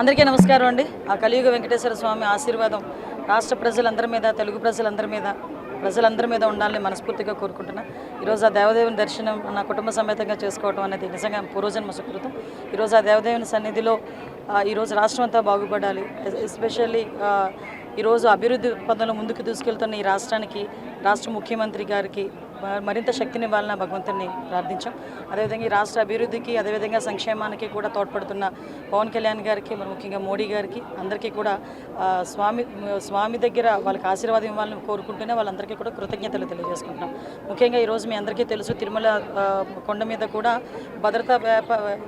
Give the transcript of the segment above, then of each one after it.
అందరికీ నమస్కారం అండి. ఆ కలియుగ వెంకటేశ్వర స్వామి ఆశీర్వాదం రాష్ట్ర ప్రజలందరి మీద, తెలుగు ప్రజలందరి మీద ఉండాలని మనస్ఫూర్తిగా కోరుకుంటున్నా. ఈరోజు ఆ దేవదేవుని దర్శనం నా కుటుంబ సమేతంగా చేసుకోవడం అనేది నిజంగా పూర్వజన్మ సుకృతం. ఈరోజు ఆ దేవదేవుని సన్నిధిలో ఈరోజు రాష్ట్రం అంతా బాగుపడాలి. ఎస్పెషల్లీ ఈరోజు అభివృద్ధి పదంలో ముందుకు తీసుకెళ్తున్న ఈ రాష్ట్రానికి, రాష్ట్ర ముఖ్యమంత్రి గారికి మరింత శక్తినివ్వాలని భగవంతుని ప్రార్థించాం. అదేవిధంగా ఈ రాష్ట్ర అభివృద్ధికి, అదేవిధంగా సంక్షేమానికి కూడా తోడ్పడుతున్న పవన్ కళ్యాణ్ గారికి, మరి ముఖ్యంగా మోడీ గారికి అందరికీ కూడా స్వామి దగ్గర వాళ్ళకి ఆశీర్వాదం ఇవ్వాలని కోరుకుంటూనే వాళ్ళందరికీ కూడా కృతజ్ఞతలు తెలియజేసుకుంటున్నాం. ముఖ్యంగా ఈరోజు మీ అందరికీ తెలుసు, తిరుమల కొండ మీద కూడా భద్రతా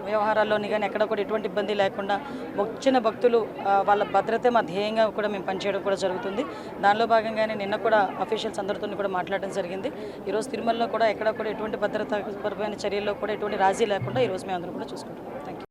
వ్యవహారాల్లోని కానీ ఎక్కడ కూడా ఎటువంటి ఇబ్బంది లేకుండా వచ్చిన భక్తులు వాళ్ళ భద్రతే మా ధ్యేయంగా కూడా మేము పనిచేయడం కూడా జరుగుతుంది. దానిలో భాగంగానే నిన్న కూడా అఫీషియల్స్ అందరితో కూడా మాట్లాడడం జరిగింది. ఈరోజు తిరుమలలో కూడా ఎక్కడ కూడా ఎటువంటి భద్రతాపరమైన చర్యల్లో కూడా ఎటువంటి రాజీ లేకుండా ఈరోజు మేము అందరూ కూడా చూసుకుంటున్నాం.